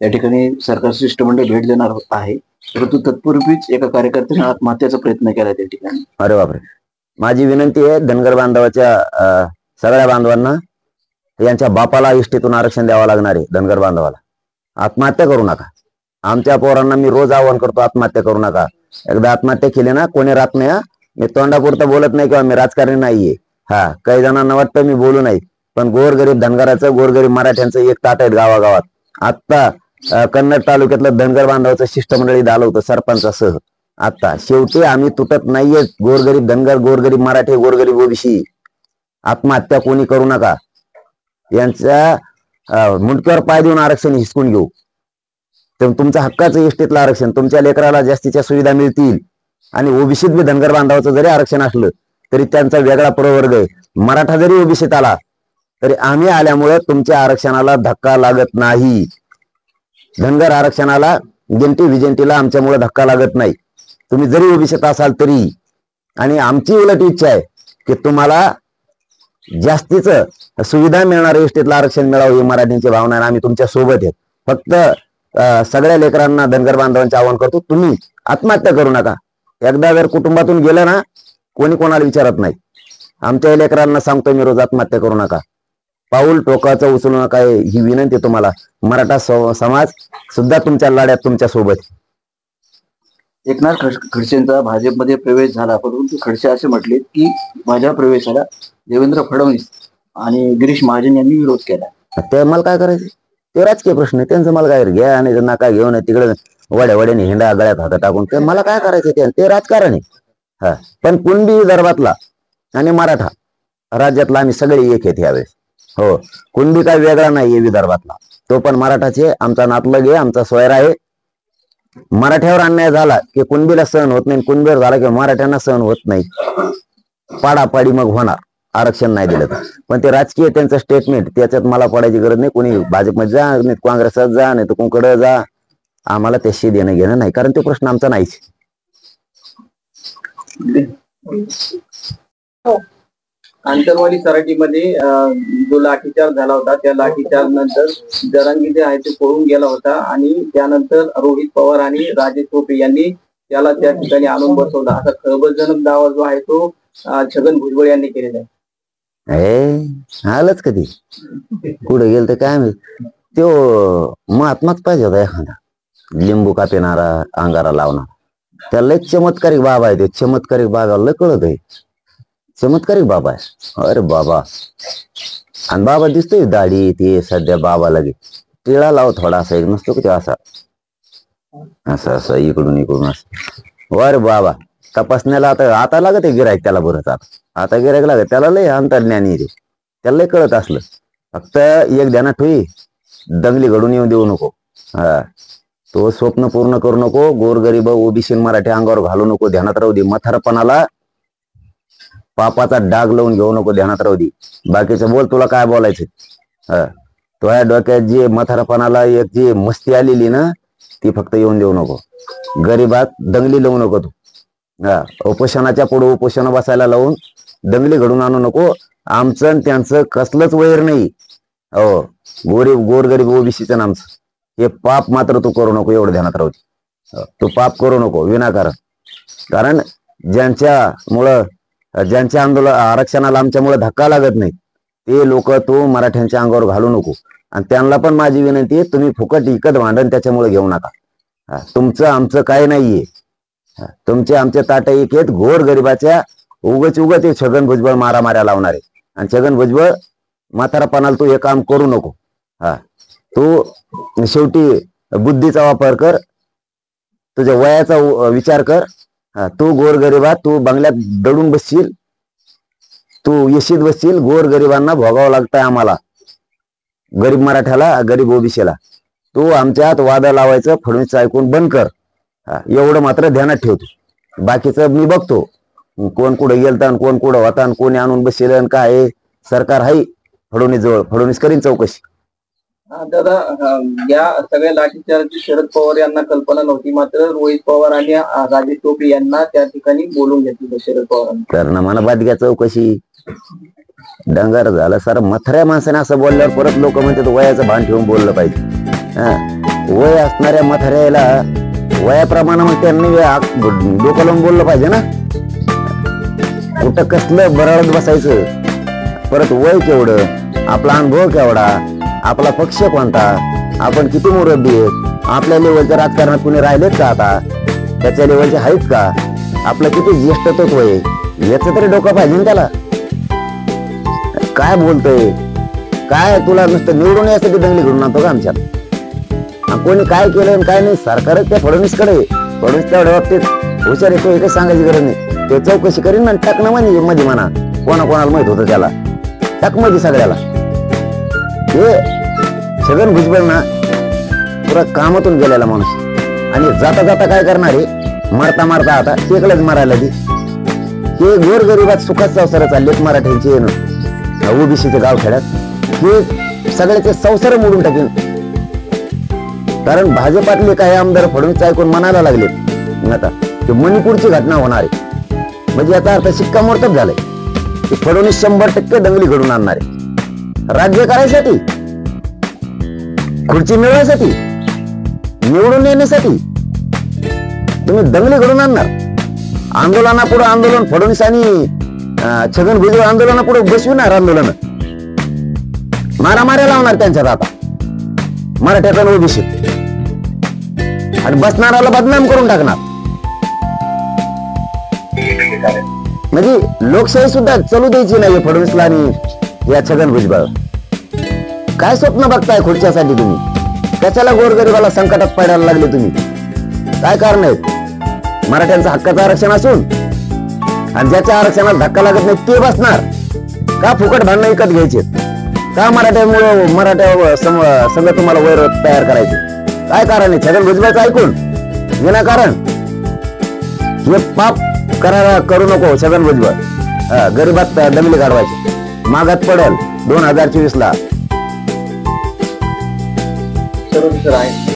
या ठिकाणी सरकार शिष्टमंडळ भेट देणार आहे, परंतु तत्पूर्वीच एका कार्यकर्त्याने आत्महत्येचा प्रयत्न केला त्या ठिकाणी. अरे बापरे. माझी विनंती आहे धनगर बांधवाच्या सगळ्या बांधवांना, यांच्या बापाला इष्टीतून आरक्षण द्यावं लागणार आहे. धनगर बांधवाला आत्महत्या करू नका. आमच्या पोरांना मी रोज आवाहन करतो, आत्महत्या करू नका. एकदा आत्महत्या केली ना कोणी राहत नाही. मी तोंडापुरतं बोलत नाही किंवा मी राजकारणी नाहीये. हा, काही जणांना वाटतं मी बोलू नाही, पण गोरगरीब धनगराचं, गोरगरीब मराठ्यांचं एक ताट आहेत गावागावात. आत्ता कन्नड तालुक्यातलं धनगर बांधवाचं शिष्टमंडळी आलं होतं सरपंचासह. आता शेवटी आम्ही तुटत नाहीये. गोरगरीब धनगर, गोरगरीब मराठी, गोरगरीब ओबीसी. आत्महत्या कोणी करू नका. यांच्या मुंडक्यावर पाय देऊन आरक्षण हिसकून घेऊ. तर तुमचं हक्काचं इष्टीतलं आरक्षण, तुमच्या लेकराला जास्तीच्या सुविधा मिळतील. आणि ओबीसीत बी धनगर बांधवाचं जरी आरक्षण असलं तरी त्यांचा वेगळा प्रवर्ग आहे. मराठा जरी ओबीसीत आला तरी आम्ही आल्यामुळे तुमच्या आरक्षणाला धक्का लागत नाही. धनगर आरक्षणाला गिनती विजंतीला आमच्यामुळे धक्का लागत नाही, तुम्ही जरी ओबीसीत असाल तरी. आणि आमची उलट इच्छा आहे की तुम्हाला जास्तीच सुविधा मिळणार, इष्टीतलं आरक्षण मिळावं ही मराठ्यांची भावना आहे. आम्ही तुमच्या सोबत आहेत. फक्त सगळ्या लेकरांना, धनगर बांधवांचे आवाहन करतो, तुम्ही आत्महत्या करू नका. एकदा जर कुटुंबातून गेलं ना कोणी कोणाला विचारत नाही. आमच्या लेकरांना सांगतो मी रोज, आत्महत्या करू नका. पाऊल टोकाचं उचलू नका ही विनंती तुम्हाला. मराठा समाज सुद्धा तुमच्या लढ्यात तुमच्या सोबत. एकनाथ खडसेंचा भाजपमध्ये प्रवेश झाला, परंतु खडसे असे म्हटले की माझ्या प्रवेशाला देवेंद्र फडणवीस आणि गिरीश महाजन यांनी विरोध केला. ते मला काय करायचं, ते राजकीय प्रश्न आहे त्यांचं. मला काय घ्या आणि नका घेऊन तिकडे वड्याने हिंडा गळ्यात हात टाकून, ते मला काय करायचं, ते राजकारण आहे. हा, पण कुणबी विदर्भातला आणि मराठा राज्यातला आम्ही सगळे एक आहेत यावेळेस. हो, कुणबी काय वेगळा नाहीये विदर्भातला, तो पण मराठाचे. आमचा नातलग आहे, आमचा सोयरा आहे. मराठ्यावर अन्याय झाला की कुणबीला सहन होत नाही, कुणबीवर झाला की मराठ्यांना सहन होत नाही. पाडापाडी मग होणार आरक्षण नाही दिलं तर. पण ते राजकीय त्यांचं स्टेटमेंट, त्याच्यात मला पडायची गरज नाही. कोणी भाजपमध्ये जा, नाही काँग्रेसात जा, नाही तर कोणकडे जा, आम्हाला त्याशी देणं घेणं नाही, कारण तो प्रश्न आमचा नाहीच. आंतरवाली सराटीमध्ये जो लाठीचार्ज झाला होता, त्या लाठीचार्ज नंतर जरांगी जे आहे ते पळून गेला होता आणि त्यानंतर रोहित पवार आणि राजेश टोपे यांनी त्याला त्या ठिकाणी आणून बसवला. असा खळबळजनक दावा जो आहे तो छगन भुजबळ यांनी केलेला आहे. आलंच कधी कुठे गेल तर काय माहित. तो महात्माच पाहिजे होता एखादा, लिंबू का पिणारा, अंगारा लावणारा. त्याला एक चमत्कारिक बाबा आहे. ते चमत्कारिक बाबाला कळत आहे, चमत्कारिक बाबा आहे. अरे बाबा, आणि बाबा दिसतोय दाढी ते सध्या बाबा लगे टिळा लाव थोडासा, एक नसतो की ते असा असं असं इकडून इकडून असं. अरे बाबा, तपासण्याला आता लागत आहे गिरायक त्याला. बरंच आता गिरायक लागत त्याला, लय अंतर्ज्ञानी रे, त्याला लय कळत असलं. फक्त एक ध्यानात ठेवी, दंगली घडून येऊ देऊ नको. हा, तो स्वप्न पूर्ण करू नको. गोरगरीब ओबीसी मराठी अंगावर घालू नको, ध्यानात राहू दे. म्हातारपणाला पापाचा डाग लावून घेऊ नको, ध्यानात राहू दे. बाकीचं बोल, तुला काय बोलायचं. हा, तुझ्या डोक्यात जी म्हातारपणाला एक जी मस्ती आलेली ना, ती फक्त येऊन देऊ नको. गरीबात दंगली लावू नको तू. हा, उपोषणाच्या पुढे उपोषण बसायला लावून दंगली घडून आणू नको. आमचं आणि त्यांचं कसलंच वैर नाही. हो, गोरगरीब ओबीसीचं आमचं हे पाप मात्र तू करू नको, एवढं ध्यानात राहू दे. तू पाप करू नको विनाकारण. कारण ज्यांच्या आरक्षणाला आमच्यामुळे धक्का लागत नाही ते लोक तू मराठ्यांच्या अंगावर घालू नको. आणि त्यांना पण माझी विनंती आहे, तुम्ही फुकट इकत भांडण त्याच्यामुळे घेऊ नका. तुमचं आमचं काय नाहीये. तुमचे आमचे ताट एक आहेत. गोर गरिबाच्या उगच ते छगन भुजबळ मारामाऱ्या लावणार आहे. आणि छगन भुजबळ म्हातारापणाला तू हे काम करू नको. हा, तू शेवटी बुद्धीचा वापर कर, तुझ्या वयाचा विचार कर. तू गोरगरिबा, तू बंगल्यात दडून बसशील, तू येशीत बसशील. गोरगरिबांना भोगावं लागतंय आम्हाला, गरीब मराठ्याला, गरीब ओबीसीला. तू आमच्यात वादा लावायचं फडणवीसचं ऐकून बंद कर. एवढं मात्र ध्यानात ठेवतो. बाकीचं मी बघतो, कोण कुठे गेलता आणि कोण कुठं होता आणि कोणी आणून बसेल आणि काय. सरकार आहे फडणवीस जवळ, फडणवीस करीन चौकशी. दादा, या सगळ्या लाठीचार्जची शरद पवार यांना कल्पना नव्हती, मात्र रोहित पवार आणि राजेश टोपे यांना त्या ठिकाणी बोलून घेतलं शरद पवारांनी. कारण मला बाद घ्या चौकशी. डंगर झालं सर, मथऱ्या माणसाने असं बोलल्यावर परत लोक म्हणतात वयाचं भान ठेवून बोललं पाहिजे. वय असणाऱ्या म्हाताऱ्याला वयाप्रमाणे मग त्यांनी डोकं लावून बोललं पाहिजे ना. कुठं कसलं बरळत बसायचं. परत वय केवढं, आपला अनुभव केवढा, आपला पक्ष कोणता, आपण किती मुरब्बी आहेत, आपल्या लेवलच्या राजकारणात कुणी राहिलेत का, आता त्याच्या लेवलचे आहेत का, आपलं किती ज्येष्ठत्व आहे, याच तरी डोकं पाहिजे ना त्याला. काय बोलतोय काय, तुला नुसतं निवडून यासाठी दंगली घडून आणतो का आमच्यात. कोणी काय केलं आणि काय नाही, सरकारच त्या फडणवीसकडे. फडणवीस तेवढ्या बाबतीत हुशार येतो, एकच सांगायची गरज नाही. ते चौकशी करीन ना, टाक ना मध्ये म्हणा, कोणाला माहित होतं त्याला, टाक मध्ये सगळ्याला. हे छगन भुजबळ ना पुरा कामातून गेलेला माणूस, आणि जाता जाता काय करणार आहे, मारता मारता आता टेकलंच मारायला ती. हे गोरगरिबात सुखात संसार चाललेत मराठ्यांचे, ओबीसीचे गावखेड्यात. हे सगळ्याचे संसार मोडून टाकेन. कारण भाजपातले काही आमदार फडणवीस ऐकून म्हणायला लागलेत आता ते मणिपूरची घटना होणार आहे, म्हणजे याचा अर्थ शिक्कामोर्तब झालंय की फडणवीस 100% दंगली घडून आणणार आहे. राज्य करायसाठी, खुर्ची मिळवण्यासाठी, निवडून येण्यासाठी तुम्ही दंगली घडून आणणार. आंदोलनापुढे आंदोलन, फडणवीस आणि छगन भुजबळ आंदोलनापुढे बसविणार, आंदोलन मारामाऱ्या लावणार त्यांच्यात आता मराठ्याचा ओबीसी, आणि बसणाराला बदनाम करून टाकणार. म्हणजे लोकशाही सुद्धा चालू द्यायची नाही फडणवीसला आणि या छगन भुजबळ. काय स्वप्न बघताय खुर्च्यासाठी तुम्ही, कशाला गोरगरिबाला संकटात पडायला लागले तुम्ही, काय कारण आहेत. मराठ्यांचं हक्काचं आरक्षण असून आणि ज्याच्या आरक्षणाला धक्का लागत नाही ते बसणार का, फुकट भांडणं विकत घ्यायचे का, मराठ्या संघ तुम्हाला वैर तयार करायचे, काय कारण आहे. छगन भुजबळचं ऐकून विनाकारण हे पाप करू नको छगन भुजबळ. गरीबात दंगली काढवायची, मागात पडेल 2024 ला. सर्व आहे.